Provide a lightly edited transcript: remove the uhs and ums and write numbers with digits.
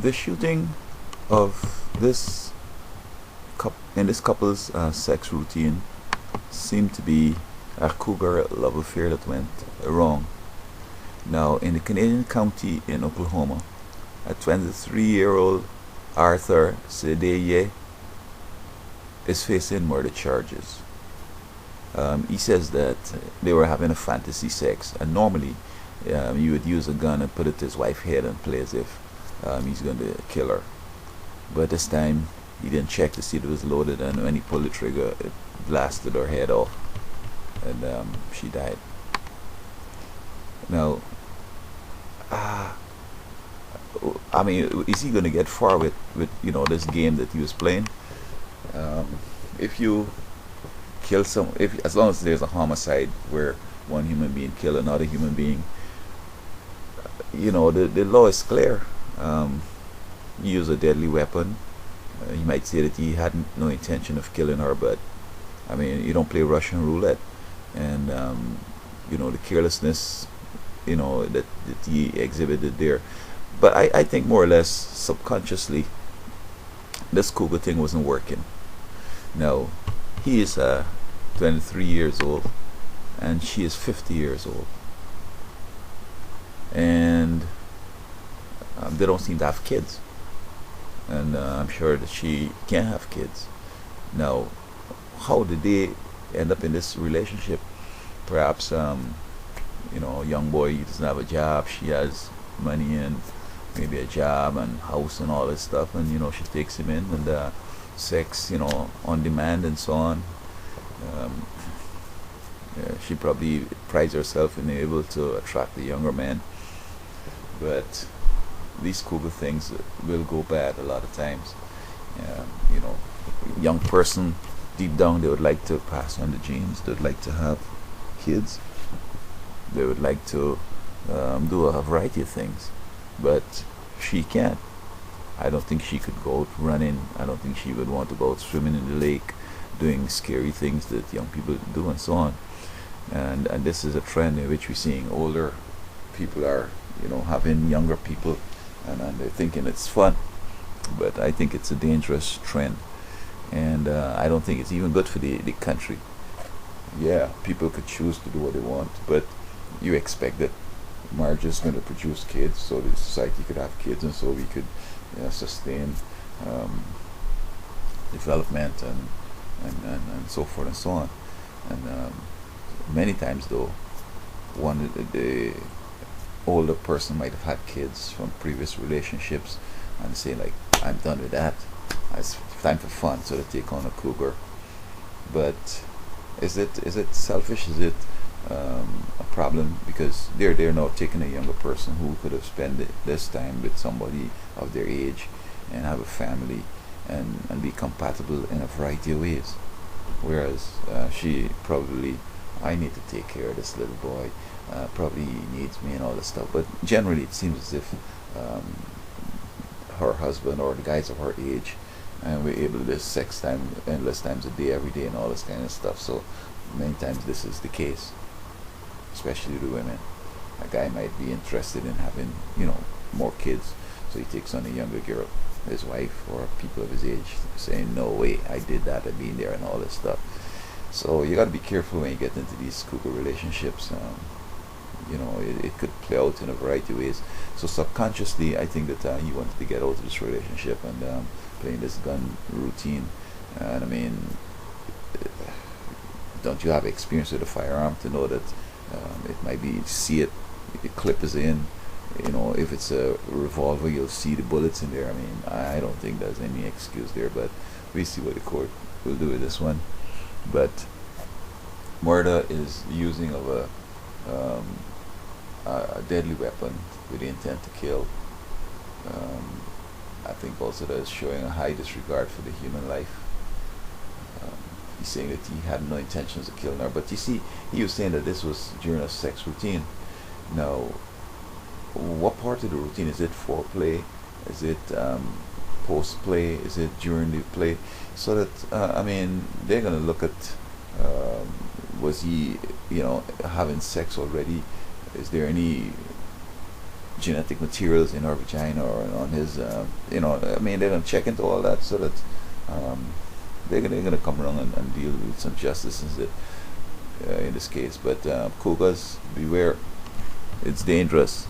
The shooting of this in this couple's sex routine seemed to be a cougar love affair that went wrong. Now, in the Canadian county in Oklahoma, a 23-year-old Arthur Sedeye is facing murder charges. He says that they were having a fantasy sex, and normally you would use a gun and put it to his wife's head and play as if he's going to kill her. But this time he didn't check to see if it was loaded, and when he pulled the trigger, it blasted her head off, and she died. Now, uh, I mean, is he going to get far with this game that he was playing? If you kill some, if as long as there's a homicide where one human being kill another human being, the law is clear. You use a deadly weapon. You might say that he had no intention of killing her, but I mean, you don't play Russian roulette, and the carelessness, that he exhibited there. But I think more or less subconsciously, this cougar thing wasn't working. Now, he is 23 years old, and she is 50 years old, and they don't seem to have kids, and I'm sure that she can't have kids. Now, how did they end up in this relationship? Perhaps a young boy, he doesn't have a job, she has money and maybe a job and house and all this stuff, and she takes him in, and sex, on demand and so on. um, she probably prides herself in being able to attract the younger man, but these cougar things will go bad a lot of times. um, you know Young person, deep down, they would like to pass on the genes, they would like to have kids, they would like to do a variety of things, but she can't. I don't think she could go out running. I don't think she would want to go out swimming in the lake, doing scary things that young people do, and so on. And this is a trend in which we're seeing older people are, having younger people, and they're thinking it's fun. But I think it's a dangerous trend, and I don't think it's even good for the country. Yeah, people could choose to do what they want, but you expect that marriage is going to produce kids, so the society could have kids, and so we could sustain um, development and so forth and so on. And many times, though, one of the older person might have had kids from previous relationships and say, like, I'm done with that, it's time for fun, so they take on a cougar. But is it selfish? Is it a problem because they're now taking a younger person who could have spent this time with somebody of their age and have a family and be compatible in a variety of ways, whereas she probably, I need to take care of this little boy, probably he needs me and all this stuff. But generally it seems as if her husband or the guys of her age, and we're able to do sex time endless times a day, every day, and all this kind of stuff. So many times this is the case, especially the women. A guy might be interested in having, more kids, so he takes on a younger girl, his wife or people of his age, saying, "No way, I did that, I've been there," and all this stuff. So you got to be careful when you get into these cougar relationships. It could play out in a variety of ways. So subconsciously, I think that he wanted to get out of this relationship and playing this gun routine. And I mean, don't you have experience with a firearm to know that it might be, see it, the clip is in, if it's a revolver, you'll see the bullets in there. I mean, I don't think there's any excuse there, but we see what the court will do with this one. But murder is the using of a deadly weapon with the intent to kill. I think also that is showing a high disregard for the human life. He's saying that he had no intentions of killing her, but you see, he was saying that this was during a sex routine. Now, what part of the routine is it? Foreplay? Is it post-play? Is it during the play? So that they're gonna look at, was he, having sex already? Is there any genetic materials in her vagina or on his, I mean, they're going to check into all that so that they're gonna come along and deal with some justice in this case. But cougars, beware, it's dangerous.